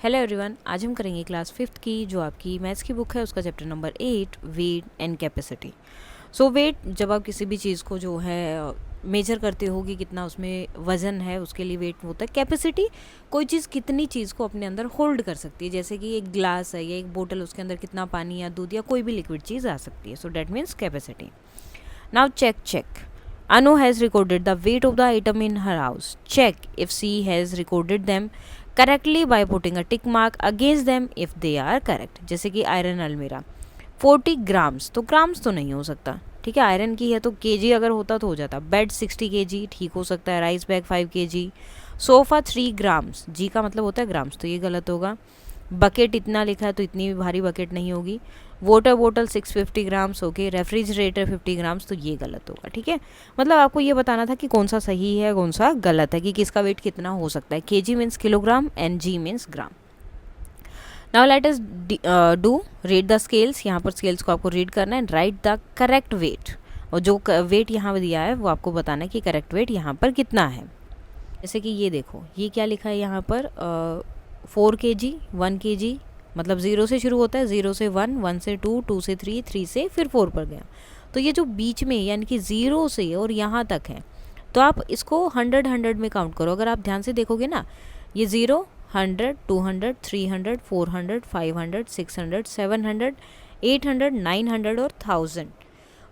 Hello everyone, आज हम करेंगे क्लास 5th की जो आपकी मैथ्स की बुक है उसका chapter number 8 weight and capacity. So weight, जब आप किसी भी चीज़ को जो है मेजर करते हो कि कितना उसमें वज़न है, उसके लिए वेट होता है। कैपेसिटी, कोई चीज़ कितनी चीज़ को अपने अंदर होल्ड कर सकती है, जैसे कि एक ग्लास है या एक बोतल, उसके अंदर कितना पानी या दूध या कोई भी लिक्विड चीज़ आ सकती है। So that means capacity. Now check Anu has recorded the weight of the item in her house. Check if she has recorded them correctly by putting a tick mark against them if they are correct. जैसे कि iron अलमीरा 40 grams, तो grams तो नहीं हो सकता, ठीक है। आयरन की है तो केजी अगर होता तो हो जाता। बेड 60 केजी ठीक हो सकता है। Rice bag 5 KG. Sofa 3 grams, G का मतलब होता है ग्राम्स, तो ये गलत होगा। बकेट इतना लिखा है तो इतनी भी भारी बकेट नहीं होगी। वाटर बोतल 650 ग्राम्स, ओके। रेफ्रिजरेटर 50 ग्राम्स, तो ये गलत होगा, ठीक है। मतलब आपको ये बताना था कि कौन सा सही है कौन सा गलत है, कि किसका वेट कितना हो सकता है। KG means kilogram and G means gram. Now let us do read the scales. यहाँ पर स्केल्स को आपको रीड करना है, राइट द करेक्ट वेट। और जो वेट यहाँ दिया है वो आपको बताना है कि करेक्ट वेट यहाँ पर कितना है। जैसे कि ये देखो, ये क्या लिखा है यहाँ पर 4 kg, 1 kg, मतलब 0 से शुरू होता है, 0 से 1, 1 से 2, 2 से 3, 3 से फिर 4 पर गया। तो ये जो बीच में यानी कि 0 से और यहाँ तक है, तो आप इसको 100 में काउंट करो। अगर आप ध्यान से देखोगे ना, ये 0, 100, 200, 300, 400, 500, 600, 700, 800, 900 और 1000।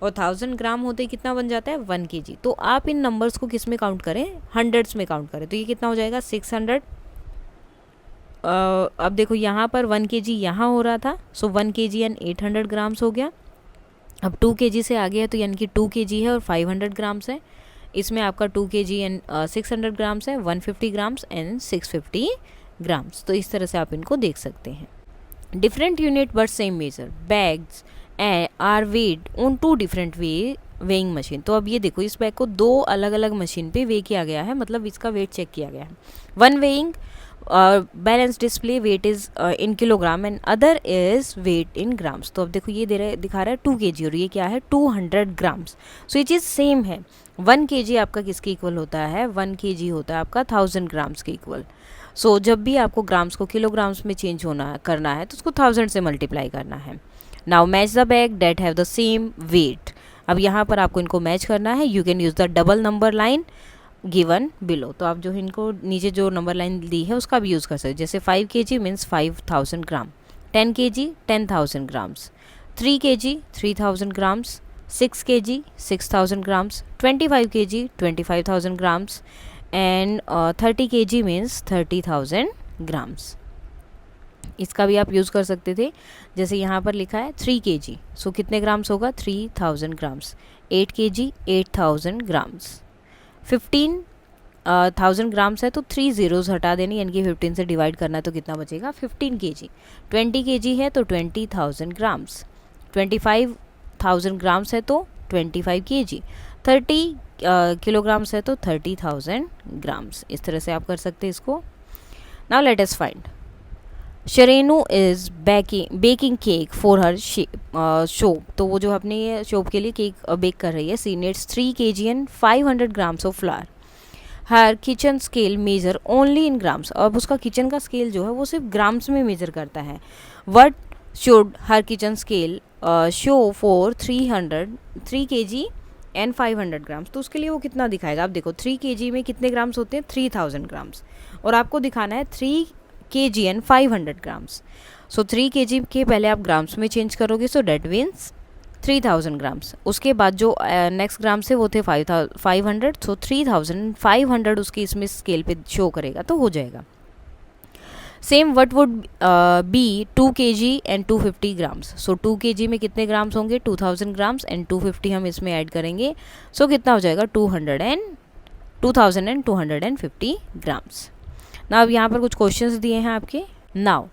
और 1000 ग्राम होते ही कितना बन जाता है 1 kg। तो आप इन नंबर्स को किस में काउंट करें, हंड्रेड्स में काउंट करें। तो ये कितना हो जाएगा 600। अब देखो यहाँ पर 1 kg यहाँ हो रहा था, सो 1 kg एंड 800 ग्राम्स हो गया। अब 2 kg से आगे है तो यानी कि 2 kg है और 500 ग्राम्स है। इसमें आपका 2 kg एंड 600 ग्राम्स है, 150 ग्राम्स एंड 650 ग्राम्स। तो इस तरह से आप इनको देख सकते हैं। Different unit but same measure bags are weighed on 2 different weighing machine. तो अब ये देखो, इस बैग को 2 अलग अलग मशीन पे वे किया गया है, मतलब इसका वेट चेक किया गया है। One weighing balance display weight is in kilogram and other is weight in grams. तो अब देखो ये दिखा रहा है 2 kg और ये क्या है 200 ग्राम्स। सो ये चीज़ सेम है। 1 kg आपका किसके इक्वल होता है, 1 kg होता है आपका 1000 ग्राम्स के इक्वल। सो जब भी आपको ग्राम्स को किलोग्राम्स में चेंज करना है तो उसको 1000 से मल्टीप्लाई करना है। Now match the bag that have the same weight. अब यहाँ पर आपको इनको मैच करना है। You can use the double number line given below. तो आप जो इनको नीचे जो नंबर लाइन दी है उसका भी यूज़ कर सकते हैं। जैसे 5 kg means 5000 gram, 10 kg 10,000 grams, 3 kg 3000 grams, 6 kg 6000 grams, 25 kg 25,000 grams and 30 kg means 30,000 grams. इसका भी आप यूज़ कर सकते थे। जैसे यहाँ पर लिखा है 3 kg, सो कितने ग्राम्स होगा 3000 ग्राम्स। 8 kg 8000 grams. 15,000 ग्राम्स है तो 3 zeros हटा देनी, यानी कि 15 से डिवाइड करना है तो कितना बचेगा 15 kg। 20 kg है तो 20,000 ग्राम्स। 25,000 ग्राम्स है तो 25 kg। 30 किलोग्राम्स है तो 30,000 ग्राम्स। इस तरह से आप कर सकते हैं इसको। Now let us find Sharenu is baking cake for her shop. तो वो जो अपने शोप के लिए केक बेक कर रही है। She needs 3 kg and 500 grams of flour. Her kitchen scale measure only in grams. अब उसका किचन का स्केल जो है वो सिर्फ ग्राम्स में मेजर करता है। What should her kitchen scale show for 3 kg and 500 grams. तो उसके लिए वो कितना दिखाएगा। आप देखो 3 kg में कितने ग्राम्स होते हैं 3000 ग्राम्स, और आपको दिखाना है 3 kg and 500 grams. So 3 kg के पहले आप ग्राम्स में चेंज करोगे, सो डेट मीन्स 3000 ग्राम्स। उसके बाद जो नेक्स्ट ग्राम्स है वो थे 500, सो 3500 उसके इसमें स्केल पे शो करेगा तो हो जाएगा। Same what would be 2 kg and 250 grams. So 2 kg में कितने ग्राम्स होंगे 2000 ग्राम्स एंड 250 हम इसमें ऐड करेंगे, सो कितना हो जाएगा 2250 ग्राम्स। ना अब यहाँ पर कुछ क्वेश्चंस दिए हैं आपके। Now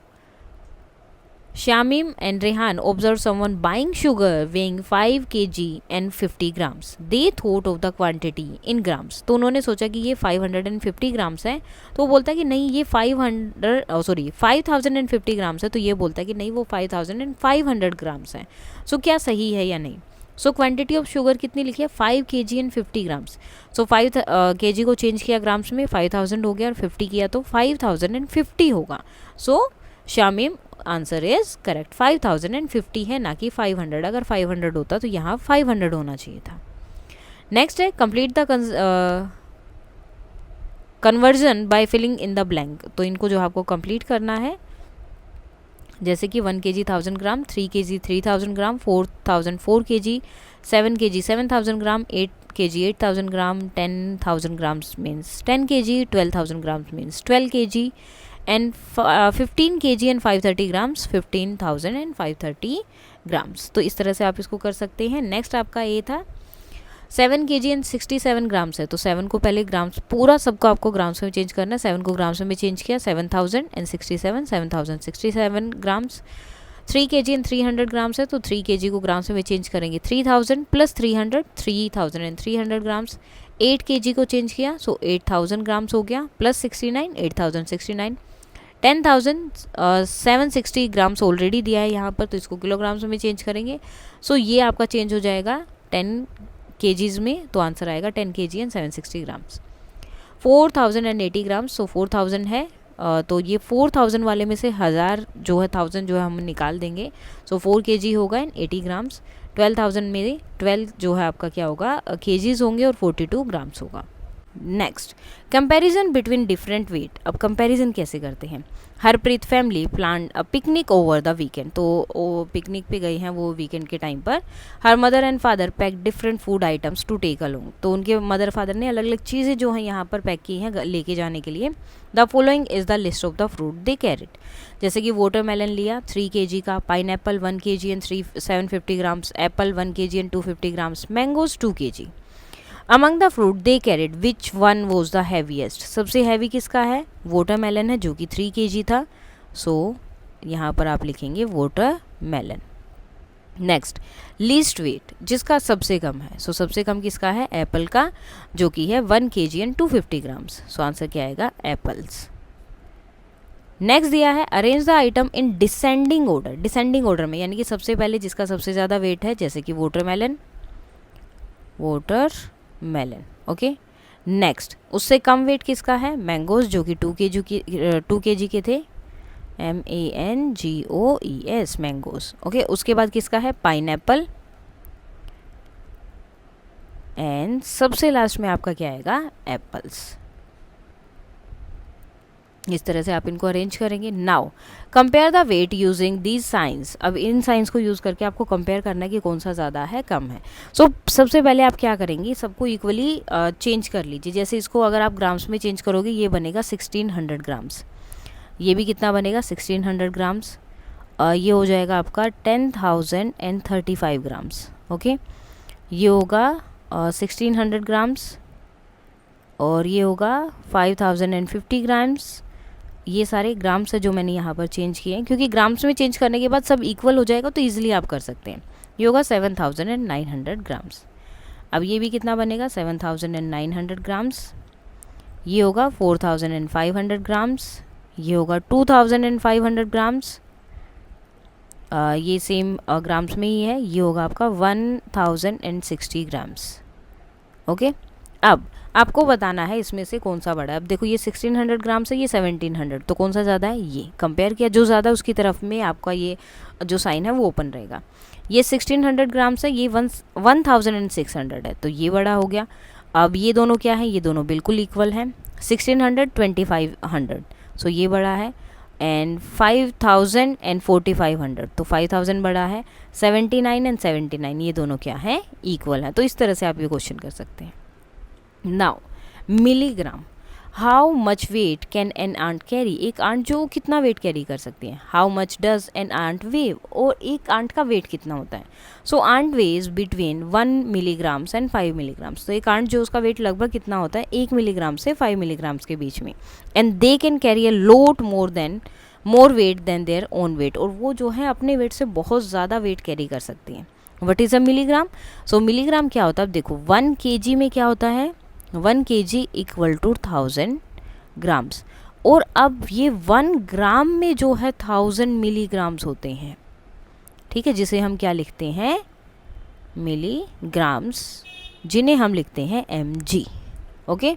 Shamim and Rehan observed someone buying sugar weighing 5 kg and 50 grams. They thought of the quantity in grams. तो उन्होंने सोचा कि ये 550 ग्राम्स है, तो वो बोलता है कि नहीं ये 5050 ग्राम्स है, तो ये बोलता है कि नहीं वो 5500 ग्राम्स है। सो क्या सही है या नहीं। सो क्वांटिटी ऑफ शुगर कितनी लिखी है 5 kg and 50 grams. So 5 kg को चेंज किया ग्राम्स में 5000 हो गया और 50 किया तो 5050 होगा। सो शामीम आंसर इज करेक्ट 5050 है ना कि 500। अगर 500 होता तो यहाँ 500 होना चाहिए था। नेक्स्ट है complete the conversion by filling in the blank. तो इनको जो आपको कंप्लीट करना है, जैसे कि 1 kg 1000 gram, 3 kg 3000 gram, 4000 4 kg, 7 kg 7000 gram, 8 kg 8000 gram, 10,000 grams means 10 kg, 12,000 grams means 12 kg and 15 kg and 530 grams 15,000 and 530 grams. तो इस तरह से आप इसको कर सकते हैं। नेक्स्ट आपका ये था 7 kg एंड 67 ग्राम्स है, तो 7 को पहले ग्राम्स, पूरा सबको आपको ग्राम्स में चेंज करना है। 7 को ग्राम्स में चेंज किया 7000 and 67 7067 grams. 3 kg and 300 grams है, तो 3 kg को ग्राम्स में चेंज करेंगे 3000 प्लस 300 3000 एंड 300 ग्राम्स। 8 kg को चेंज किया सो 8000 ग्राम्स हो गया प्लस 69 8069। 10,760 ग्राम्स ऑलरेडी दिया है यहाँ पर, तो इसको किलोग्राम्स में चेंज करेंगे। सो ये आपका चेंज हो जाएगा 10 kgs में, तो आंसर आएगा 10 kg एंड 760 ग्राम्स। 4080 ग्राम्स, सो 4000 है, तो ये 4000 वाले में से 1000 जो है 1000 जो है हम निकाल देंगे। सो 4 kg होगा एंड 80 ग्राम्स। 12,000 में 12 जो है आपका क्या होगा kgs होंगे और 42 ग्राम्स होगा। Next comparison between different weight. अब कंपैरिजन कैसे करते हैं। Harpreet family plan a picnic over the weekend, तो वो पिकनिक पे गए हैं वो वीकेंड के टाइम पर। Her mother and father pack different food items to take along, तो उनके मदर फादर ने अलग अलग चीज़ें जो हैं यहाँ पर पैक की हैं लेके जाने के लिए। The following is the list of the fruit they carried, जैसे कि वाटरमेलन लिया 3 kg का, pine Apple 1 kg and 750 grams, Apple 1 kg and 250 grams, mangoes 2 kg। Among the fruit they carried which one was the heaviest, सबसे heavy किसका है watermelon है जो कि 3 kg था। सो यहाँ पर आप लिखेंगे वाटरमेलन। नेक्स्ट लीस्ट वेट, जिसका सबसे कम है, सो सबसे कम किसका है एप्पल का जो कि है 1 kg and 250 grams. So answer क्या आएगा एप्पल्स। नेक्स्ट दिया है arrange the item in descending order, descending order में यानी कि सबसे पहले जिसका सबसे ज़्यादा वेट है, जैसे कि वाटरमेलन ओके। नेक्स्ट उससे कम वेट किसका है मैंगोज जो कि 2 kg के थे, MANGOES मैंगोज ओके। उसके बाद किसका है पाइनएप्पल एंड सबसे लास्ट में आपका क्या आएगा एप्पल्स। इस तरह से आप इनको अरेंज करेंगे। Now compare the weight using these science, अब इन साइंस को यूज़ करके आपको कंपेयर करना है कि कौन सा ज़्यादा है कम है। सो सबसे पहले आप क्या करेंगे सबको इक्वली चेंज कर लीजिए। जैसे इसको अगर आप ग्राम्स में चेंज करोगे ये बनेगा 1600 ग्राम्स, ये भी कितना बनेगा 1600 ग्राम्स, ये हो जाएगा आपका 10,035 ग्राम्स ओके। ये होगा 1600 ग्राम्स और ये होगा 5050 ग्राम्स। ये सारे ग्राम्स है जो मैंने यहाँ पर चेंज किए हैं, क्योंकि ग्राम्स में चेंज करने के बाद सब इक्वल हो जाएगा तो ईजिली आप कर सकते हैं। ये होगा 7900 ग्राम्स। अब ये भी कितना बनेगा 7900 ग्राम्स, ये होगा 4500 ग्राम्स, ये होगा 2500 ग्राम्स, ये सेम ग्राम्स में ही है, ये होगा आपका 1060 ग्राम्स ओके। अब आपको बताना है इसमें से कौन सा बड़ा है। अब देखो ये 1600 ग्राम से ये 1700, तो कौन सा ज़्यादा है ये कंपेयर किया, जो ज़्यादा उसकी तरफ में आपका ये जो साइन है वो ओपन रहेगा। ये 1600 ग्राम से ये 1600 है तो ये बड़ा हो गया। अब ये दोनों क्या है ये दोनों बिल्कुल इक्वल हैं 1600 2500, सो ये बड़ा है एंड 5000 एंड 4500 तो 5000 बड़ा है। 79 एंड 79 ये दोनों क्या है इक्वल है। तो इस तरह से आप ये क्वेश्चन कर सकते हैं। Now milligram, how much weight can an ant carry, एक आंट जो कितना वेट कैरी कर सकती है। How much does an ant weigh, और एक आंट का वेट कितना होता है। So ant weighs between 1 milligrams and 5 milligrams, तो एक आंट जो उसका वेट लगभग कितना होता है 1 मिलीग्राम से 5 मिलीग्राम्स के बीच में। And they can carry a lot more weight than their own weight, और वो जो है अपने वेट से बहुत ज़्यादा वेट कैरी कर सकती हैं। What is a milligram, so milligram क्या होता है। अब देखो 1 kg में क्या होता है 1 kg इक्वल टू 1000 ग्राम्स, और अब ये 1 ग्राम में जो है 1000 मिलीग्राम्स होते हैं, ठीक है, जिसे हम क्या लिखते हैं मिलीग्राम्स, जिन्हें हम लिखते हैं mg। ओके,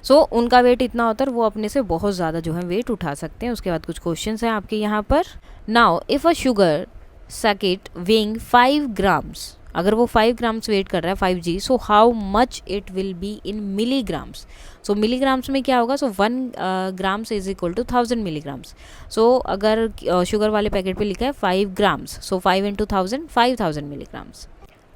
सो उनका वेट इतना होता है, वो अपने से बहुत ज़्यादा जो है वेट उठा सकते हैं। उसके बाद कुछ क्वेश्चंस हैं आपके यहाँ पर। Now if a sugar sachet weighing 5 grams, अगर वो 5 ग्राम्स वेट कर रहा है 5g, so how much it will be in milligrams. So milligrams में क्या होगा, so 1 grams is equal to 1000 milligrams. So अगर शुगर वाले पैकेट पे लिखा है 5 grams, so 5 into 1000 5000 milligrams.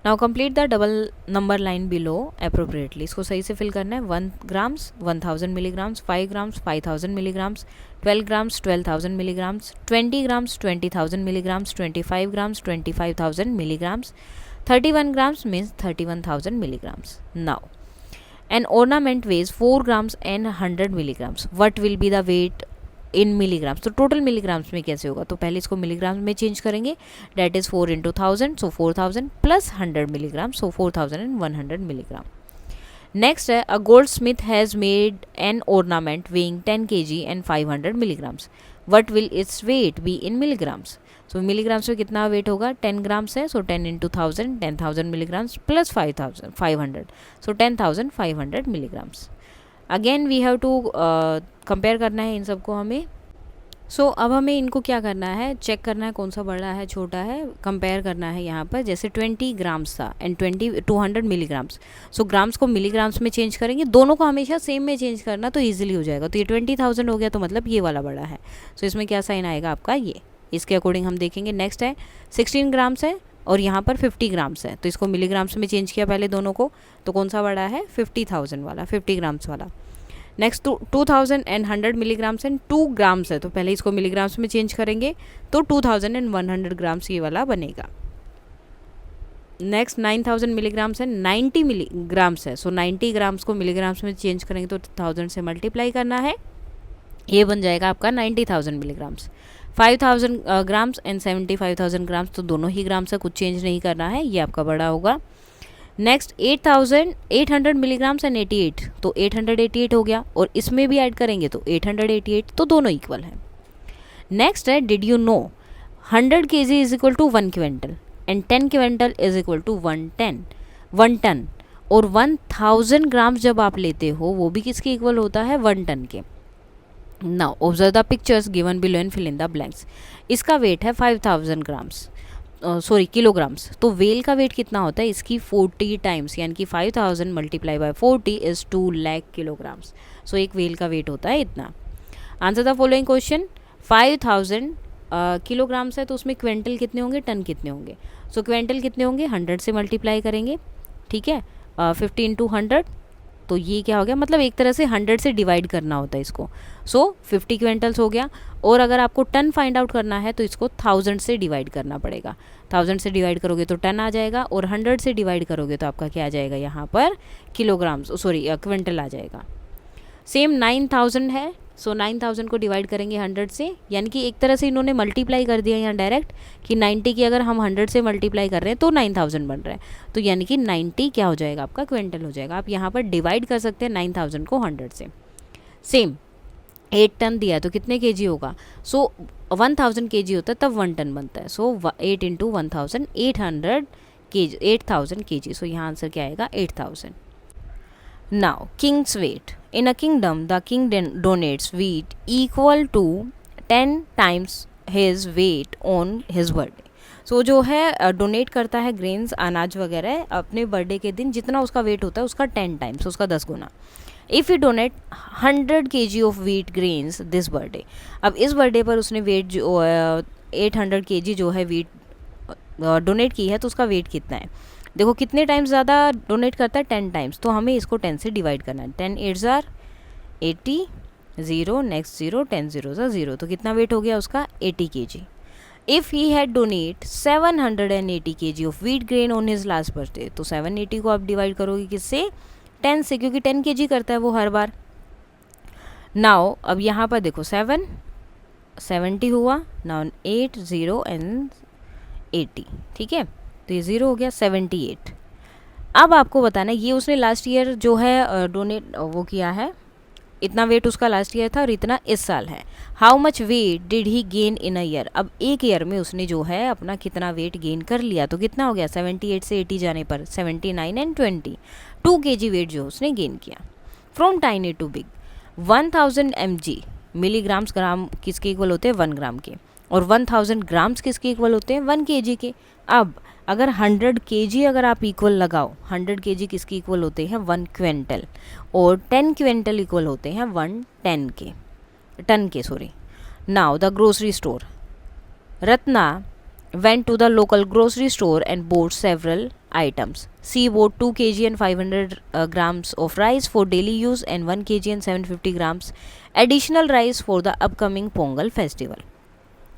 Now complete the double number line below appropriately. इसको सही से फिल करना है। 1 grams 1000 milligrams, 5 grams 5000 milligrams, 12 grams 12000 milligrams, 20 grams 20000 milligrams, 25 grams 25000 milligrams, 31 grams means 31,000 milligrams. Now, an ornament weighs 4 grams and 100 milligrams. What will be the weight in milligrams? तो total milligrams में कैसे होगा, तो पहले इसको मिलीग्राम्स में चेंज करेंगे। That is 4 into 1000, so 4000 plus 100 milligram, so 4100 milligram. Next है, a goldsmith has made an ornament weighing 10 kg and 500 milligrams. What will its weight be in milligrams? So milligrams में कितना weight होगा, 10 grams है, so 10 into 1000 10,000 milligrams plus 500, so 10,500 milligrams. Again we have to compare करना है इन सबको हमें। सो अब हमें इनको क्या करना है, चेक करना है कौन सा बड़ा है छोटा है, कंपेयर करना है यहाँ पर। जैसे 20 ग्राम्स था एंड 200 मिलीग्राम्स, सो ग्राम्स को मिलीग्राम्स में चेंज करेंगे, दोनों को हमेशा सेम में चेंज करना तो ईजिली हो जाएगा। तो ये 20,000 हो गया, तो मतलब ये वाला बड़ा है। सो इसमें क्या साइन आएगा आपका, ये, इसके अकॉर्डिंग हम देखेंगे। नेक्स्ट है 16 ग्राम्स है और यहाँ पर 50 ग्राम्स है, तो इसको मिलीग्राम्स में चेंज किया पहले दोनों को, तो कौन सा बड़ा है, 50,000 वाला, 50 ग्राम्स वाला। नेक्स्ट 2100 मिलीग्राम्स एंड 2 ग्राम्स है, तो पहले इसको मिलीग्राम्स में चेंज करेंगे तो 2100 ग्राम्स ये वाला बनेगा। नेक्स्ट 9000 मिलीग्राम्स है, 90 मिलीग्राम्स है, सो 90 ग्राम्स को मिलीग्राम्स में चेंज करेंगे तो 1000 से मल्टीप्लाई करना है, ये बन जाएगा आपका 90,000 मिलीग्राम्स। 5000 ग्राम्स एंड 75,000 ग्राम्स, तो दोनों ही ग्राम्स है, कुछ चेंज नहीं करना है, ये आपका बड़ा होगा। नेक्स्ट 800 मिलीग्राम्स एंड 88, तो 888 हो गया, और इसमें भी ऐड करेंगे तो 888, तो दोनों इक्वल है। नेक्स्ट है, did you know 100 kg is equal to 1 quintal and 10 quintal is equal to 1 ton, और 1000 ग्राम्स जब आप लेते हो वो भी किसके इक्वल होता है, 1 टन के। Now observe the pictures given below and fill in the blanks. इसका वेट है 5000 ग्राम्स, किलोग्राम्स, तो वेल का वेट कितना होता है इसकी 40 टाइम्स, यानी कि 5000 multiply by 40 is 2 lakh kilograms. So एक वेल का वेट होता है इतना। Answer the following question. 5000 kilograms है, तो उसमें क्विंटल कितने होंगे, टन कितने होंगे। सो क्विंटल कितने होंगे, 100 से मल्टीप्लाई करेंगे, ठीक है, 50 इंटू 100, तो ये क्या हो गया, मतलब एक तरह से 100 से डिवाइड करना होता है इसको। सो 50 क्विंटल्स हो गया, और अगर आपको टन फाइंड आउट करना है तो इसको 1000 से डिवाइड करना पड़ेगा। 1000 से डिवाइड करोगे तो टन आ जाएगा, और 100 से डिवाइड करोगे तो आपका क्या आ जाएगा, यहाँ पर किलोग्राम्स, क्विंटल आ जाएगा। सेम 9000 है, सो 9000 को डिवाइड करेंगे 100 से, यानी कि एक तरह से इन्होंने मल्टीप्लाई कर दिया यहाँ डायरेक्ट, कि 90 की अगर हम 100 से मल्टीप्लाई कर रहे हैं तो 9000 बन रहा है, तो यानी कि 90 क्या हो जाएगा आपका, क्विंटल हो जाएगा। आप यहाँ पर डिवाइड कर सकते हैं 9000 को 100 से। सेम 8 टन दिया है तो कितने केजी होगा, सो 1000 केजी होता है तब 1 टन बनता है, so 8 into 1000 800 KG, 8000 KG, so यहाँ आंसर क्या आएगा, 8000। Now king's weight. In a kingdom, the king donates wheat equal to 10 times his weight on his birthday. So जो है डोनेट करता है ग्रेन्स, अनाज वगैरह अपने बर्थडे के दिन, जितना उसका वेट होता है उसका 10 टाइम्स, उसका 10 गुना। If you donate 100 kg of wheat grains this birthday, अब इस बर्थडे पर उसने वेट जो 800 kg जो है व्हीट डोनेट की है, तो उसका वेट कितना है, देखो कितने टाइम्स ज़्यादा डोनेट करता है, 10 टाइम्स, तो हमें इसको 10 से डिवाइड करना है। 10 8 जार 80, 0 नेक्स्ट 0, 10 0 ज़ा 0, तो कितना वेट हो गया उसका, 80 kg। If he had donate 780 kg of wheat grain on his last birthday, तो 780 को आप डिवाइड करोगे किससे, 10 से, क्योंकि 10 kg करता है वो हर बार। नाउ अब यहाँ पर देखो 7 70 हुआ, नाउ 8 0 एंड 80, ठीक है, तो ये 0 हो गया, 78। अब आपको बताना है, ये उसने लास्ट ईयर जो है डोनेट वो किया है, इतना वेट उसका लास्ट ईयर था और इतना इस साल है। How much weight did he gain in a year, अब एक ईयर में उसने जो है अपना कितना वेट गेन कर लिया, तो कितना हो गया 78 से 80 जाने पर 79 एंड 20, 2 kg वेट जो उसने गेन किया। From tiny to big, 1000 mg, milligrams gram किसके इक्वल होते हैं 1 ग्राम के, और 1000 ग्राम्स किसके इक्वल होते हैं 1 kg के। अब अगर 100 kg अगर आप इक्वल लगाओ, 100 kg किसके इक्वल होते हैं 1 क्विंटल, और 10 क्विंटल इक्वल होते हैं 1 टन के sorry. Now the grocery store, Ratna went to the local grocery store and bought several items. She bought 2 kg and 500 grams of rice for daily use and 1 kg and 750 grams additional rice for the upcoming Pongal festival.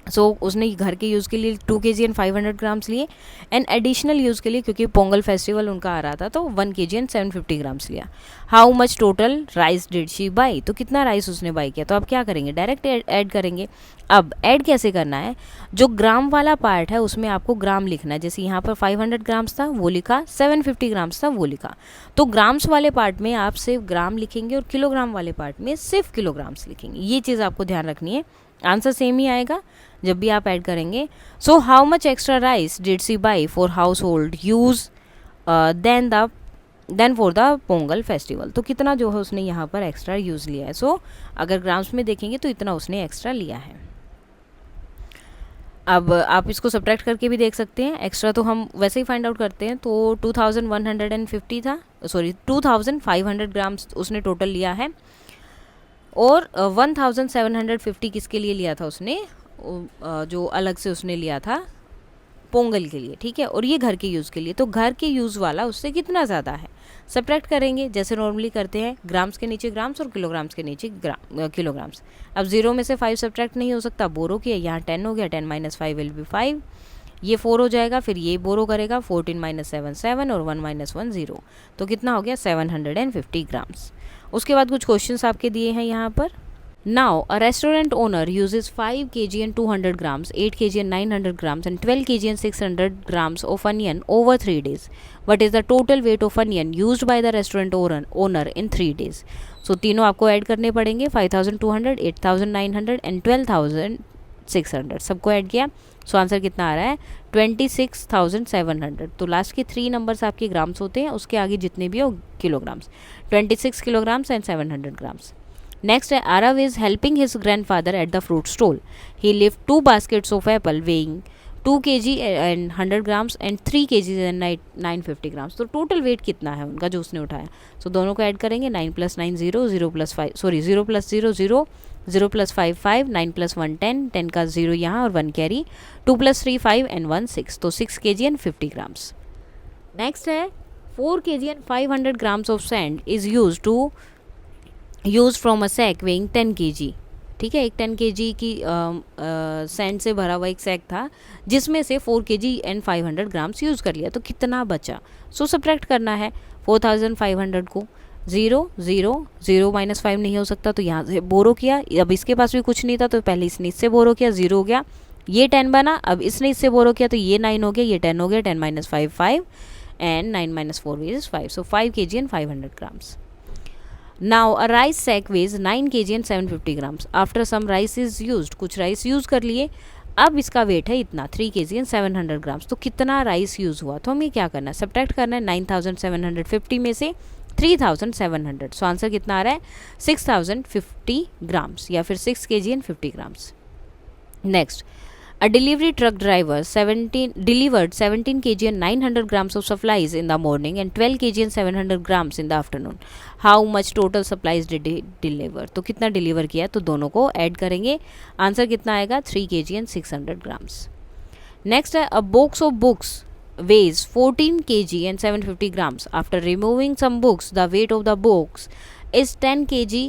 सो उसने घर के use के लिए 2 kg and 500 grams लिए, and additional use के लिए क्योंकि Pongal festival उनका आ रहा था तो 1 kg एंड 750 ग्राम्स लिया। How much total rice did she by, तो कितना राइस उसने बाई किया, तो अब क्या करेंगे डायरेक्ट ऐड करेंगे। अब ऐड कैसे करना है, जो ग्राम वाला पार्ट है उसमें आपको ग्राम लिखना है, जैसे यहाँ पर 500 ग्राम्स था वो लिखा, 750 ग्राम्स था वो लिखा, तो ग्राम्स वाले पार्ट में आप सिर्फ ग्राम लिखेंगे और किलोग्राम वाले पार्ट में सिर्फ किलोग्राम्स लिखेंगे। ये चीज़ आपको ध्यान रखनी है, आंसर सेम ही आएगा जब भी आप ऐड करेंगे। So how much extra rice did she buy for household use than for the Pongal festival, तो कितना जो है उसने यहाँ पर एक्स्ट्रा यूज़ लिया है। सो अगर ग्राम्स में देखेंगे तो इतना उसने एक्स्ट्रा लिया है। अब आप इसको सब्ट्रैक्ट करके भी देख सकते हैं, एक्स्ट्रा तो हम वैसे ही फाइंड आउट करते हैं, तो 2150 था, सॉरी 2500 ग्राम्स उसने टोटल लिया है, और 1750 किसके लिए लिया था उसने, जो अलग से उसने लिया था पोंगल के लिए, ठीक है, और ये घर के यूज़ के लिए, तो घर के यूज़ वाला उससे कितना ज़्यादा है, सब्ट्रैक्ट करेंगे जैसे नॉर्मली करते हैं, ग्राम्स के नीचे ग्राम्स और किलोग्राम्स के नीचे किलोग्राम्स। अब 0 में से 5 सब्ट्रैक्ट नहीं हो सकता, बोरो किया, यहाँ 10 हो गया, 10 माइनस 5 विल बी 5, ये 4 हो जाएगा, फिर ये बोरो करेगा, 14 माइनस 7 7 और 1 माइनस 1 0, तो कितना हो गया 750 ग्राम्स। उसके बाद कुछ क्वेश्चंस आपके दिए हैं यहाँ पर। Now, a restaurant owner uses 5 kg and 200 grams, 8 kg and 900 grams and 12 kg and 600 grams of onion over 3 days. What is the total weight of onion used by the restaurant owner in 3 days? So, तीनों आपको add करने पड़ेंगे, 5200, 8900 and 12600, सबको add किया, so answer कितना आ रहा है 26700। तो लास्ट के 3 नंबर्स आपके ग्राम्स होते हैं, उसके आगे जितने भी हो kilograms, 26 kilograms and 700 grams. Next, Arav is helping his grandfather at the fruit stall. He lifted 2 baskets of apple weighing 2 kg and 100 grams and 3 kg and 950 grams. तो टोटल वेट कितना है उनका जो उसने उठाया, सो दोनों को ऐड करेंगे, 9 + 9 0, 0 + 5 सॉरी 0 + 0 0, 0 + 5 5, 9 + 1 10, 10 का 0 यहाँ और 1 कैरी, 2 + 3 5 and 1 6, तो 6 kg and 50 grams. नेक्स्ट है 4 kg and 500 grams of sand is used from a sack weighing 10 kg, ठीक है, एक 10 kg की सैंड से भरा हुआ एक सैक था जिसमें से 4 kg एंड 500 ग्राम्स यूज़ कर लिया, तो कितना बचा, सो सब्ट्रैक्ट करना है 4500 को, 0 0 0 माइनस 5 नहीं हो सकता, तो यहाँ से बोरो किया, अब इसके पास भी कुछ नहीं था तो पहले इसने इससे बोरो किया, 0 हो गया, ये 10 बना, अब इसने इससे बोरो किया तो ये 9 हो गया, ये 10 हो गया, 10 minus 5 5 and 9 minus 4 is 5, so 5 kg and 500 grams. Now a rice sack weighs 9 kg and 750 grams. After some rice is used, कुछ राइस यूज़ कर लिए, अब इसका वेट है इतना 3 kg and 700 grams, तो कितना राइस यूज़ हुआ, तो हमें क्या करना है, सब्ट्रैक्ट करना है 9750 में से 3700, सो आंसर कितना आ रहा है 6050 ग्राम्स या फिर 6 kg and 50 grams. Next, a delivery truck driver delivered 17 kg and 900 grams of supplies in the morning and 12 kg and 700 grams in the afternoon. How much total supplies did he deliver? तो कितना deliver किया, तो दोनों को add करेंगे, answer कितना आएगा 3 kg and 600 grams. Next है a box of books weighs 14 kg and 750 grams. After removing some books, the weight of the books is 10 kg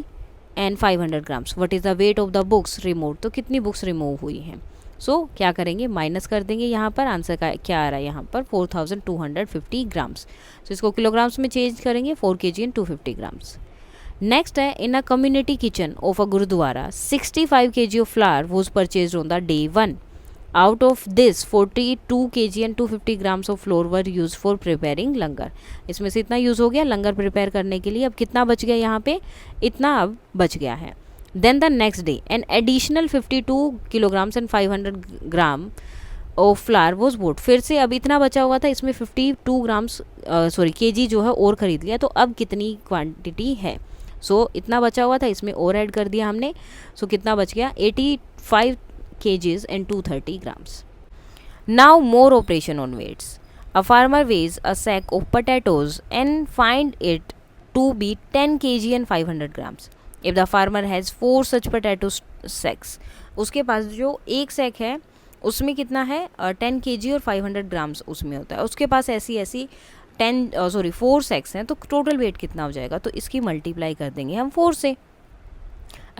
and 500 grams. What is the weight of the books removed? तो कितनी books remove हुई हैं, सो क्या करेंगे minus कर देंगे, यहाँ पर आंसर का क्या आ रहा है, यहाँ पर 4250 ग्राम्स, सो इसको किलोग्राम्स में चेंज करेंगे, 4 kg एंड 250 ग्राम्स. नेक्स्ट है in a community kitchen of a gurdwara 65 kg of flour was purchase on the day 1. Out of this 42 kg and 250 grams of flour were use for preparing langar. इसमें से इतना use हो गया लंगर prepare करने के लिए। अब कितना बच गया यहाँ पे, इतना अब बच गया है। Then the next day an additional 52 kilograms and 500 gram of flour was bought. फिर से अब इतना बचा हुआ था, इसमें 52 ग्राम्स केजी जो है और ख़रीद लिया, तो अब कितनी क्वांटिटी है। इतना बचा हुआ था, इसमें और ऐड कर दिया हमने। कितना बच गया, 85 kgs and 230 grams. Now more operation on weights. A farmer weighs a sack of potatoes and find it to be 10 kg and 500 grams. If the farmer has 4 such potato sacks, उसके पास जो एक sac है उसमें कितना है 10 kg और 500 grams उसमें होता है। उसके पास ऐसी 4 सैक्स हैं, तो टोटल वेट कितना हो जाएगा, तो इसकी मल्टीप्लाई कर देंगे हम 4 से।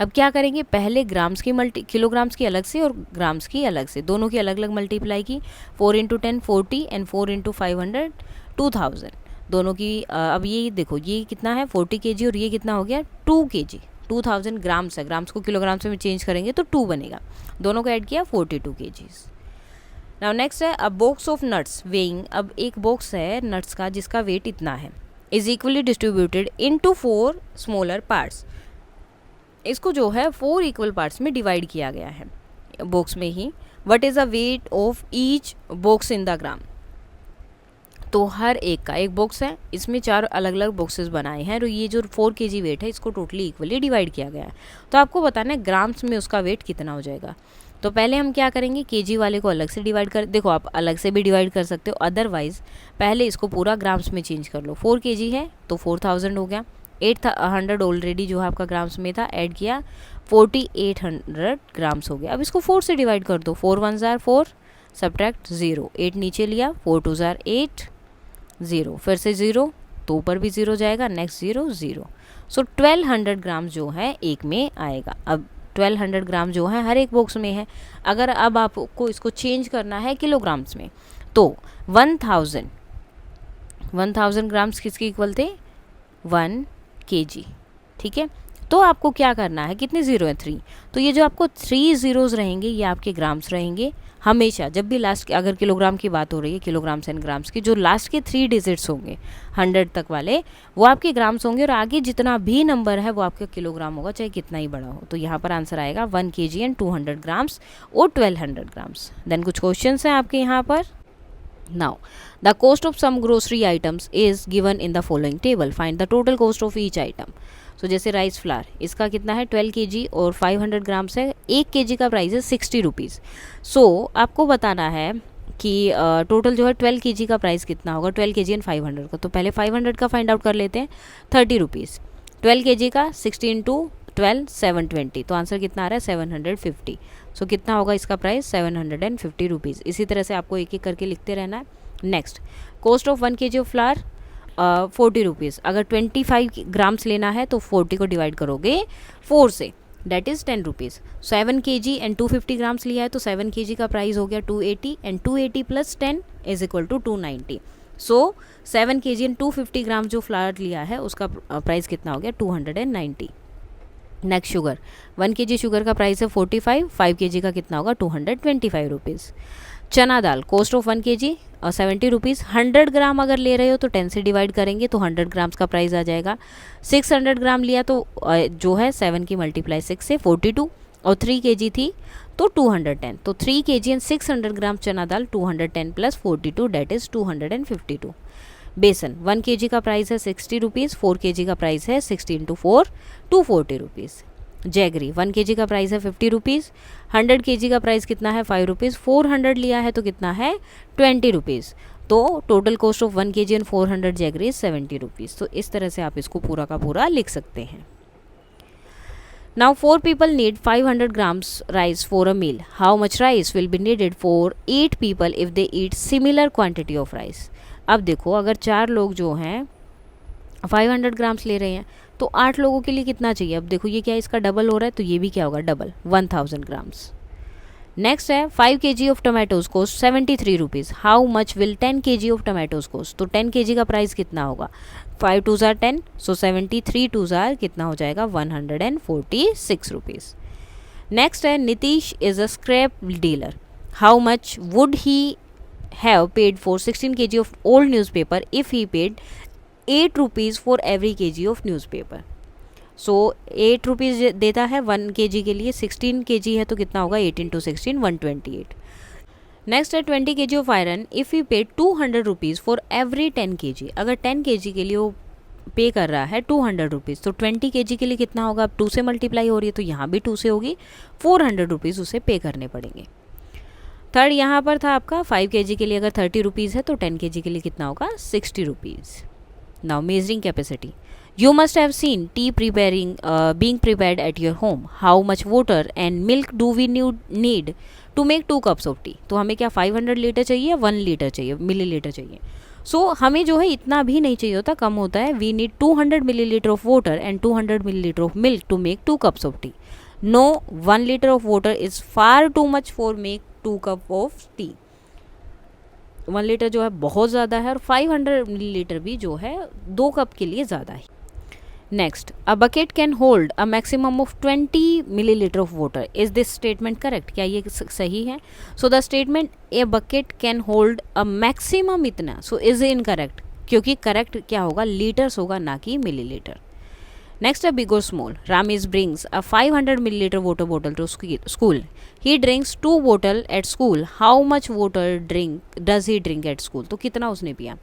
अब क्या करेंगे, पहले ग्राम्स की किलोग्राम्स की अलग से और ग्राम्स की अलग से, दोनों की अलग अलग मल्टीप्लाई की। 4 × 10 40 एंड 4 × 500 2000 दोनों की। अब ये देखो ये कितना है 40 kg और ये कितना हो गया 2 kg। 2000 ग्राम्स है, ग्राम्स को किलोग्राम्स में चेंज करेंगे तो 2 बनेगा। दोनों को ऐड किया 42 kg। नाउ नेक्स्ट है अ बॉक्स ऑफ नट्स वेइंग। अब एक बॉक्स है नट्स का जिसका वेट इतना है, is equally distributed into 4 smaller parts. इसको जो है 4 इक्वल पार्ट्स में डिवाइड किया गया है बॉक्स में ही। What is the weight of each box in the gram. तो हर एक का एक बॉक्स है, इसमें 4 अलग अलग बॉक्सेस बनाए हैं, और ये जो 4 kg वेट है इसको टोटली इक्वली डिवाइड किया गया है। तो आपको बताना है ग्राम्स में उसका वेट कितना हो जाएगा। तो पहले हम क्या करेंगे, केजी वाले को अलग से डिवाइड कर, देखो आप अलग से भी डिवाइड कर सकते हो, अदरवाइज पहले इसको पूरा ग्राम्स में चेंज कर लो। 4 kg है तो 4000 हो गया। 800 ऑलरेडी जो है आपका ग्राम्स में था, ऐड किया 4800 ग्राम्स हो गया। अब इसको 4 से डिवाइड कर दो। 4 1 जार 4, सब्ट्रैक्ट 0, 8 नीचे लिया, 4 2 जार 8, 0 फिर से 0 तो ऊपर भी 0 जाएगा, नेक्स्ट 0 0। 1200 ग्राम जो है एक में आएगा। अब 1200 ग्राम जो है हर एक बॉक्स में है। अगर अब आपको इसको चेंज करना है किलोग्राम्स में, तो 1000 ग्राम्स किसके इक्वल थे 1 kg। ठीक है, तो आपको क्या करना है, कितने 0 हैं 3, तो ये जो आपको 3 zeros रहेंगे ये आपके ग्राम्स रहेंगे हमेशा। जब भी लास्ट अगर किलोग्राम की बात हो रही है, किलोग्राम्स एंड ग्राम्स की, जो लास्ट के 3 डिजिट्स होंगे 100 तक वाले वो आपके ग्राम्स होंगे, और आगे जितना भी नंबर है वो आपका किलोग्राम होगा, चाहे कितना ही बड़ा हो। तो यहाँ पर आंसर आएगा 1 kg एंड 200 ग्राम्स और 1200 ग्राम्स। देन कुछ क्वेश्चन हैं आपके यहाँ पर। Now, the cost of some grocery items is given in the following table. Find the total cost of each item. So जैसे राइस फ्लावर, इसका कितना है 12 kg और 500 ग्राम्स है। 1 kg का प्राइस है 60 रुपीज़। आपको बताना है कि टोटल जो है 12 kg का प्राइस कितना होगा, 12 kg एंड 500 का। तो पहले 500 का फाइंड आउट कर लेते हैं, 30 रुपीज़। 12 kg का 60 × 12 720, तो आंसर कितना आ रहा है 750। कितना होगा इसका प्राइस 750 रुपीज़। इसी तरह से आपको एक एक करके लिखते रहना है। Next, cost of 1 kg of flower 40 rupees. अगर 25 ग्राम्स लेना है तो 40 को डिवाइड करोगे 4 से, that is 10 rupees. 7 kg and 250 grams लिया है तो 7 kg का प्राइस हो गया 280, and 280 + 10 is equal to 290। 7 kg and 250 gram जो फ्लावर लिया है उसका प्राइस कितना हो गया 290। नेक्स्ट, शुगर 1 kg शुगर का प्राइस है 45, 5 kg का कितना होगा 225 रुपीज़। चना दाल, कॉस्ट ऑफ 1 kg 70 रुपीज़। 100 ग्राम अगर ले रहे हो तो 10 से डिवाइड करेंगे तो 100 ग्राम्स का प्राइस आ जाएगा। 600 ग्राम लिया तो जो है 7 की मल्टीप्लाई 6 से 42, और 3 kg थी तो 210। तो 3 kg एंड 600 ग्राम चना दाल 210 + 42 डेट इज़ 252। बेसन 1 kg का प्राइस है 60 रुपीज़, 4 kg का प्राइस है 60 × 4 240 रुपीज़। जैगरी 1 kg का प्राइस है 50 रुपीज़। 100 kg का प्राइस कितना है 5 रुपीज़। 400 लिया है तो कितना है 20 रुपीज़। तो total cost of 1 kg and 400 jaggery is 70 rupees. तो इस तरह से आप इसको पूरा का पूरा लिख सकते हैं। Now 4 people need 500 grams rice for a meal. How much rice will be needed for 8 people if they eat similar quantity of rice? अब देखो, अगर 4 लोग जो हैं 500 ग्राम्स ले रहे हैं तो 8 लोगों के लिए कितना चाहिए। अब देखो ये क्या है, इसका डबल हो रहा है, तो ये भी क्या होगा डबल, 1000 ग्राम्स। नेक्स्ट है 5 kg of tomatoes cost 73 rupees. How much will 10 kg of tomatoes cost. तो 10 kg का प्राइस कितना होगा, 5 2 जार 10, 73 2 जार कितना हो जाएगा 146 रुपीज़। नेक्स्ट है Nitish is a scrap dealer. How much would he have paid for 16 kg of old newspaper if he paid 8 rupees for every kg of newspaper. So 8 rupees देता है 1 kg के लिए, 16 kg है तो कितना होगा 8 इंटू 16 128। नेक्स्ट है 20 kg of iron if you paid 200 rupees for every 10 kg। अगर 10 kg के लिए वो पे कर रहा है 200 रुपीज़, तो 20 kg के लिए कितना होगा, अब 2 से मल्टीप्लाई हो रही है तो यहाँ भी 2 से होगी, 400 रुपीज़ उसे पे करने पड़ेंगे। थर्ड यहाँ पर था आपका 5 kg के लिए अगर 30 रुपीज़ है तो 10 kg के लिए कितना होगा 60 rupees. Now measuring capacity, you must have seen tea being prepared at your home. How much water and milk do we need to make 2 cups of tea? तो हमें क्या 500 लीटर चाहिए या 1 लीटर चाहिए, मिलीलीटर चाहिए। सो हमें जो है इतना भी नहीं चाहिए होता, कम होता है। We need 200 millilitre of water and 200 millilitre of milk to make 2 cups of tea. No, 1 liter of water is far too much for make 2 cup of tea. 1 litre जो है बहुत ज़्यादा है और 500 मिलीलीटर भी जो है 2 कप के लिए ज़्यादा है। Next, a bucket can hold a maximum of 20 millilitre of water. Is this statement correct? क्या ये सही है? So the statement a bucket can hold a maximum इतना, सो इज इनकरेक्ट, क्योंकि करेक्ट क्या होगा, लीटर्स होगा ना कि मिलीलीटर। नेक्स्ट है बिग और small. Ramesh brings a 500 millilitre water bottle to school. He drinks 2 bottle at school. How much water does he drink at school? तो कितना उसने पिया।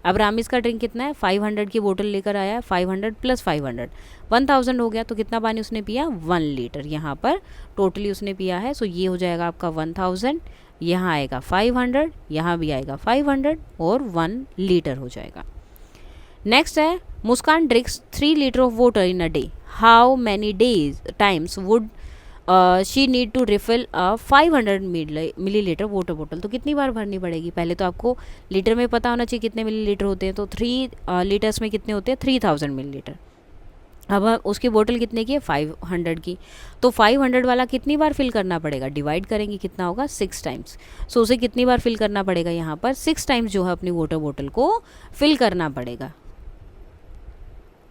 अब रामेश का ड्रिंक कितना है, 500 की बोतल लेकर आया है, 500 प्लस 500 1000 हो गया, तो कितना पानी उसने पिया 1 लीटर। यहाँ पर टोटली उसने पिया है, सो ये हो जाएगा आपका 1000, यहाँ आएगा 500, यहाँ भी आएगा 500 और 1 लीटर हो जाएगा। नेक्स्ट है Muskan drinks 3 litre of water in a day. How many times would she need to refill 500 millilitre water bottle? तो कितनी बार भरनी पड़ेगी? पहले तो आपको लीटर में पता होना चाहिए कितने मिलीलीटर होते हैं, तो 3 लीटर्स में कितने होते हैं 3000 मिलीलीटर। अब उसकी बोतल कितने की है 500 की, तो 500 वाला कितनी बार फिल करना पड़ेगा, डिवाइड करेंगे कितना होगा 6 टाइम्स। सो उसे कितनी बार फिल करना पड़ेगा, यहाँ पर 6 टाइम्स जो है अपनी वाटर बॉटल को फिल करना पड़ेगा,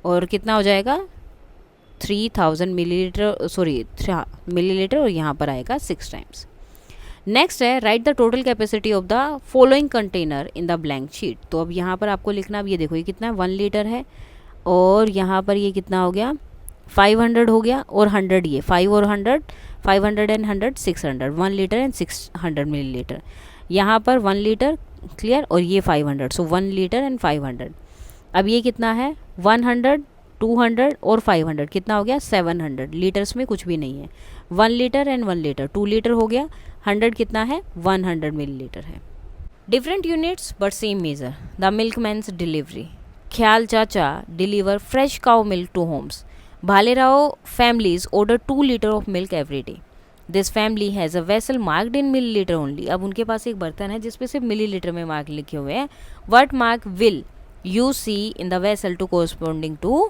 और कितना हो जाएगा 3000 मिलीलीटर, सॉरी मिलीलीटर, और यहाँ पर आएगा 6 टाइम्स। नेक्स्ट है right the total capacity of the following container in the blank sheet. तो अब यहाँ पर आपको लिखना, अब ये देखो ये कितना है 1 लीटर है, और यहाँ पर ये कितना हो गया 500 हो गया, और 100 ये 5 और 100 500 एंड 100 600 1 लीटर एंड 600 मिलीलीटर। यहाँ पर 1 लीटर क्लियर, और ये 500, सो 1 लीटर एंड 500। अब ये कितना है 100 200 और 500 कितना हो गया 700, लीटर्स में कुछ भी नहीं है। 1 लीटर एंड 1 लीटर 2 लीटर हो गया, 100 कितना है 100 मिलीलीटर है। Different units but same measure. The milkman's delivery. Khayal चाचा deliver fresh cow milk to homes. Bhalerao families order 2 litre of milk every day. This family has a vessel marked in millilitre only. अब उनके पास एक बर्तन है जिसपे सिर्फ millilitre में mark लिखे हुए हैं। What mark will you see in the vessel to corresponding to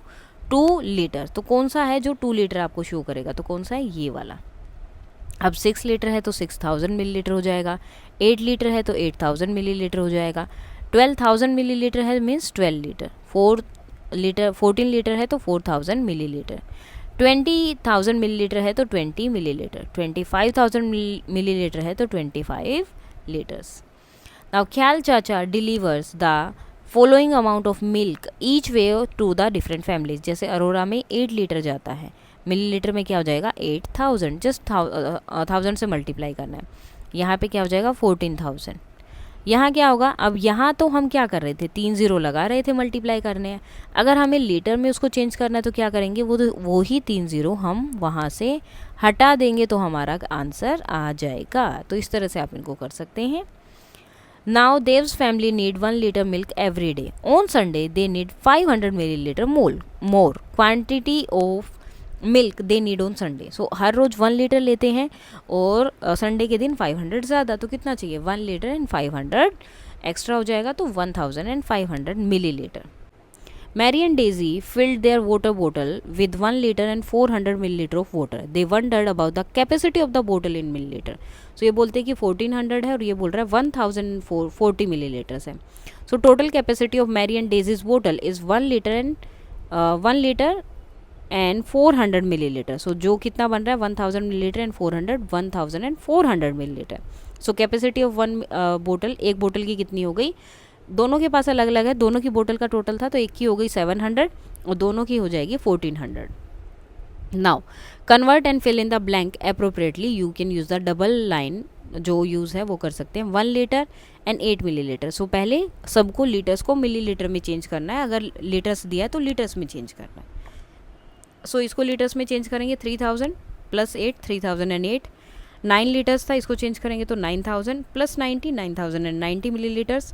2 litre. तो कौन सा है जो 2 लीटर आपको शो करेगा, तो कौन सा है ये वाला। अब 6 लीटर है तो 6000 मिलीलीटर हो जाएगा, 8 लीटर है तो 8000 मिलीलीटर हो जाएगा, 12000 मिलीलीटर है मीन्स 12 लीटर, 14 लीटर है तो 4000 मिलीलीटर, 20000 मिलीलीटर है तो 20 मिलीलीटर, 25000 मिलीलीटर है तो 25 litres. Now Khayal chacha delivers the following amount of milk each way to the different families. जैसे अरोरा में 8 लीटर जाता है, मिलीलीटर में क्या हो जाएगा 8000, जस्ट 1000 से मल्टीप्लाई करना है। यहाँ पे क्या हो जाएगा 14000। यहाँ क्या होगा, अब यहाँ तो हम क्या कर रहे थे 3 0 लगा रहे थे मल्टीप्लाई करने हैं। अगर हमें लीटर में उसको चेंज करना है तो क्या करेंगे, वो ही 3 0 हम वहाँ से हटा देंगे तो हमारा आंसर आ जाएगा। तो इस तरह से आप इनको कर सकते हैं। Now Dev's family need 1 liter milk every day. On Sunday they need 500 milliliter more quantity of milk they need on Sunday. So हर रोज 1 लीटर लेते हैं और संडे के दिन 500 ज़्यादा, तो कितना चाहिए 1 लीटर एंड 500 एक्स्ट्रा हो जाएगा, तो 1500 millilitre. Mary and Daisy filled their water bottle with 1 liter and 400 milliliter of water. They wondered about the capacity of the bottle in milliliter. So ये बोलते हैं कि 1400 है और ये बोल रहा है 1040 milliliters है. So total capacity of Mary and Daisy's bottle is 1 liter and 1 liter and 400 millilitre. So जो कितना बन रहा है 1000 millilitre and 400 1400 millilitre. So capacity of one बोतल, एक बोतल की कितनी हो गई, दोनों के पास अलग अलग है, दोनों की बोतल का टोटल था तो एक की हो गई 700 और दोनों की हो जाएगी 1400. Now convert and fill in the blank appropriately. You can use the double line, जो यूज़ है वो कर सकते हैं. 1 लीटर एंड 8 मिलीलीटर. सो पहले सबको लीटर्स को मिलीलीटर में चेंज करना है, अगर लीटर्स दिया है तो लीटर्स में चेंज करना है. सो इसको लीटर्स में चेंज करेंगे 3000 प्लस 8 3008. 9 लीटर्स था, इसको चेंज करेंगे तो 9000 प्लस 90 9090 मिलीलीटर्स.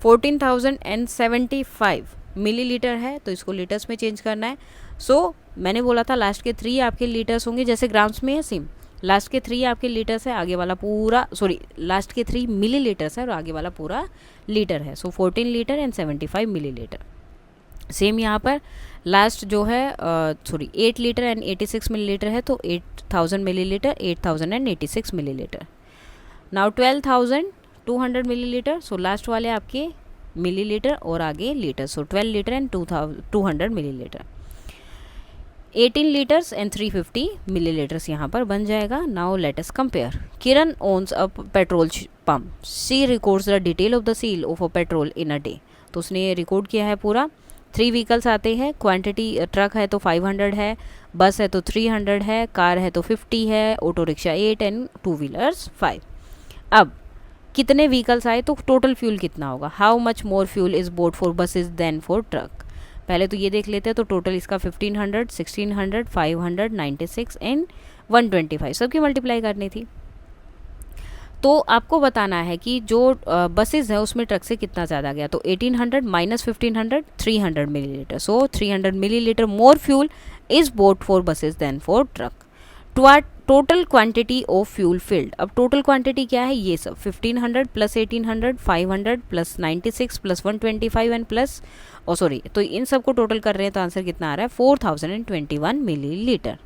14075 मिलीलीटर है तो इसको लीटर्स में चेंज करना है. सो मैंने बोला था लास्ट के 3 आपके लीटर्स होंगे, जैसे ग्राम्स में है सेम. लास्ट के 3 आपके लीटर्स है, आगे वाला पूरा लास्ट के 3 मिलीलीटर्स है और आगे वाला पूरा लीटर है. सो 14 लीटर एंड 75 मिलीलीटर. सेम यहाँ पर लास्ट जो है 8 लीटर एंड 86 मिलीलीटर है तो 8000 millilitre 8086 millilitre. Now 12200 millilitre. So last वाले आपके मिलीलीटर और आगे litre. So 12 litre and 200 millilitre. 18 litres and 350 millilitres यहाँ पर बन जाएगा. Now let us compare. Kiran owns a petrol pump. She records the detail of the sale of a petrol in a day. तो उसने रिकॉर्ड किया है पूरा. 3 व्हीकल्स आते हैं, क्वांटिटी ट्रक है तो 500 है, बस है तो 300 है, कार है तो 50 है, ऑटो रिक्शा 8 एंड 2 व्हीलर्स 5. अब कितने व्हीकल्स आए तो टोटल फ्यूल कितना होगा. How much more fuel is bought for buses than for truck. पहले तो ये देख लेते हैं. तो टोटल इसका 1500 1600 500 96 एंड 125 सबकी मल्टीप्लाई करनी थी. तो आपको बताना है कि जो बसेस है उसमें ट्रक से कितना ज़्यादा गया. तो 1800 minus 1500 300 millilitre. So 300 millilitre more fuel is bought for buses than for truck. Total quantity of fuel filled. अब टोटल क्वांटिटी क्या है, ये सब 1500 plus 1800 500 plus 96 plus 125 and plus तो इन सबको टोटल कर रहे हैं तो आंसर कितना आ रहा है 4021 millilitre.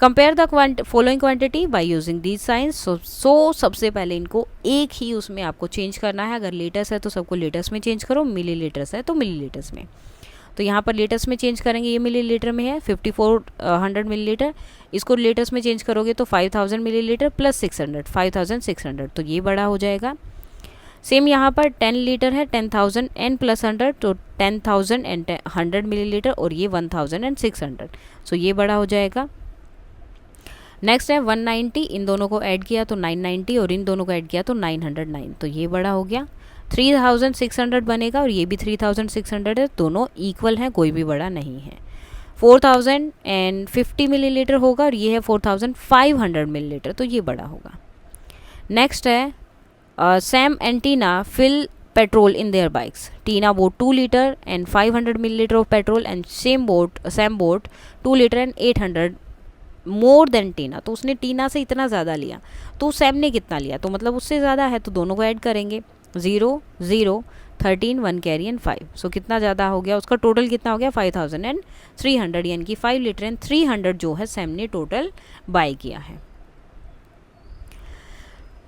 Compare the following quantity by using these signs. So सबसे पहले इनको एक ही उसमें आपको चेंज करना है. अगर लीटर्स है तो सबको लीटर्स में चेंज करो, मिलीलीटर्स है तो मिलीलीटर्स में. तो यहाँ पर लीटर्स में चेंज करेंगे, ये मिलीलीटर में है 5400 मिलीलीटर. इसको लीटर्स में चेंज करोगे तो 5000 मिलीलीटर प्लस 600 5600. तो ये बड़ा हो जाएगा. सेम यहाँ पर 10 लीटर है 10,000 एन प्लस 100 तो 10,000 एंड 100 मिलीलीटर और ये 1600. सो ये बड़ा हो जाएगा. नेक्स्ट है 190, इन दोनों को ऐड किया तो 990 और इन दोनों को ऐड किया तो 909. तो ये बड़ा हो गया. 3600 बनेगा और ये भी 3600 है, दोनों इक्वल हैं, कोई भी बड़ा नहीं है. 4050 मिलीलीटर होगा और ये है 4500 मिलीलीटर, तो ये बड़ा होगा. नेक्स्ट है Sam and Tina fill petrol in their bikes. Tina bought 2 liter and 500 milliliter of petrol and Sam bought 2 liter and 800 more than टीना. तो उसने टीना से इतना ज़्यादा लिया तो सैम ने कितना लिया, तो मतलब उससे ज़्यादा है तो दोनों को ऐड करेंगे. 0 0 13 1 कैरी एंड 5. सो कितना ज़्यादा हो गया, उसका टोटल कितना हो गया 5300 यानी कि 5 लीटर एंड 300 जो है सैम ने टोटल बाय किया है.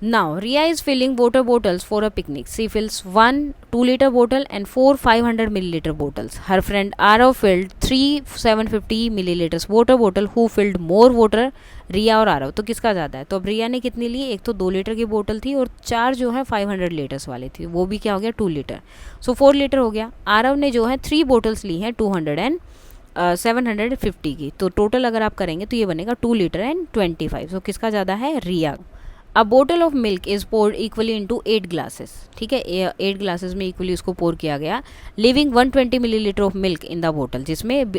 Now Riya is filling water bottles for a picnic. She fills 1 2-liter bottle and 4 500 milliliter bottles. Her friend Arav filled 3 750 milliliters water bottle. Who filled more water? रिया और आरव. तो किसका ज़्यादा है, तो अब रिया ने कितनी ली, एक तो 2 लीटर की बोतल थी और 4 जो है 500 लीटर्स वाली थी, वो भी क्या हो गया 2 लीटर. सो 4 लीटर हो गया. आरव ने जो है 3 बोटल्स ली हैं 200 एंड 750 की. तो टोटल अगर आप करेंगे तो ये बनेगा 2 लीटर एंड 25. सो किसका ज़्यादा है, Riya. A bottle of milk is poured equally into 8 glasses. ठीक है, 8 ग्लासेस में इक्वली उसको पोर किया गया, living 120 millilitre of milk in the bottle, जिसमें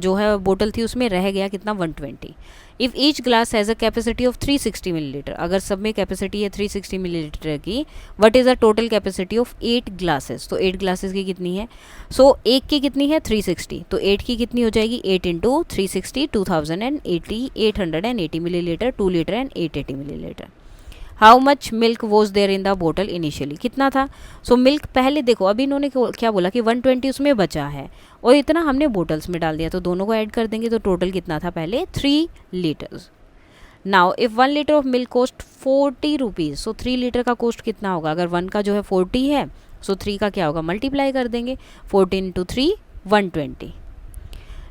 जो है बोतल थी उसमें रह गया कितना 120. If each glass has a capacity of 360 millilitre, अगर सब में कैपेसिटी है 360 मिलीलीटर की, what is the total capacity of 8 glasses. तो 8 ग्लासेस की कितनी है, सो एक की कितनी है 360, तो 8 की कितनी हो जाएगी 8 into 360 880 millilitre 2 litre and 880 millilitre. How much milk was there in the bottle initially, कितना था. सो मिल्क पहले देखो अभी इन्होंने क्या बोला कि 120 उसमें बचा है और इतना हमने बोटल्स में डाल दिया, तो दोनों को ऐड कर देंगे तो टोटल कितना था पहले 3 litres. Now if 1 litre of milk cost 40 rupees, so 3 litre का कॉस्ट कितना होगा, अगर 1 का जो है 40 है सो 3 का क्या होगा मल्टीप्लाई कर देंगे, 14 इंटू 3 120.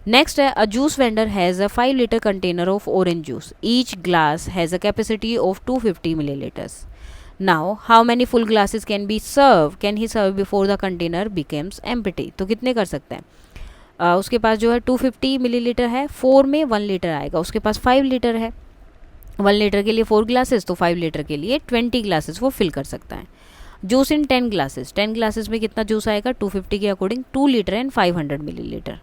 नेक्स्ट है a juice vendor has a 5 litre container of orange juice, each glass has a capacity of 250 millilitres. Now how many full glasses can he serve before the container becomes empty. तो कितने कर सकते हैं? उसके पास जो है 250 millilitre है, 4 में 1 लीटर आएगा, उसके पास 5 लीटर है, 1 लीटर के लिए 4 ग्लासेस, तो 5 लीटर के लिए 20 ग्लासेस वो फिल कर सकता है। जूस इन 10 ग्लासेस, 10 ग्लासेस में कितना जूस आएगा 250 के अकॉर्डिंग 2 लीटर एंड 500 मिलीलीटर।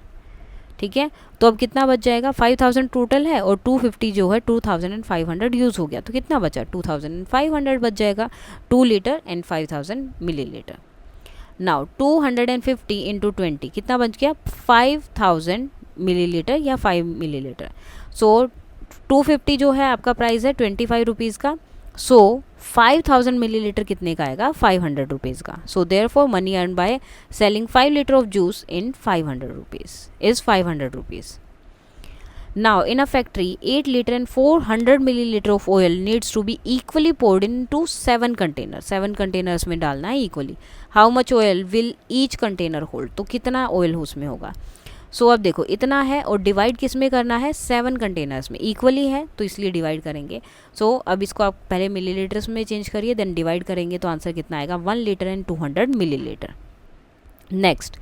ठीक है, तो अब कितना बच जाएगा? 5000 टोटल है और 250 जो है 2500 यूज़ हो गया, तो कितना बचा? 2500 बच जाएगा, 2 litre and 5000 millilitre. Now 250 into 20 कितना बच गया? 5000 मिलीलीटर या 5 मिलीलीटर। सो 250 जो है आपका प्राइस है 25 रुपीज़ का, सो 5000 मिलीलीटर कितने का आएगा? 500 रुपीज़ का। So therefore money earn by selling 5 litre of juice in 500 rupees is 500 rupees. Now, in a factory, 8 liter and 400 milliliter of oil needs to be equally poured into 7 containers. 7 containers में डालना है equally. How much oil will each container hold? तो कितना oil उसमें होगा? So अब देखो इतना है और डिवाइड किस में करना है? 7 कंटेनर्स में, इक्वली है तो इसलिए डिवाइड करेंगे। So अब इसको आप पहले मिलीलीटर्स में चेंज करिए, देन डिवाइड करेंगे तो आंसर कितना आएगा? 1 litre and 200 millilitre. Next,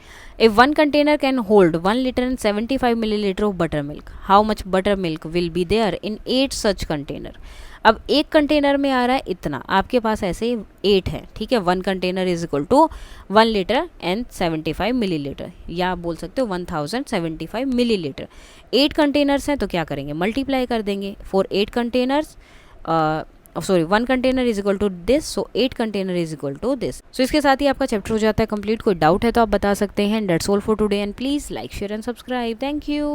if one container can hold 1 liter and 75 milliliter of buttermilk, how much buttermilk will be there in 8 such container? अब एक कंटेनर में आ रहा है इतना, आपके पास ऐसे 8 है, ठीक है। 1 container is equal to 1 litre and 75 millilitre, या आप बोल सकते हो 1075 मिलीलीटर। 8 कंटेनर्स हैं तो क्या करेंगे? मल्टीप्लाई कर देंगे। For 8 containers sorry 1 container is equal to this, so 8 container is equal to this. So इसके साथ ही आपका चैप्टर हो जाता है कंप्लीट। कोई डाउट है तो आप बता सकते हैं। That's all for today and please like share and subscribe. Thank you.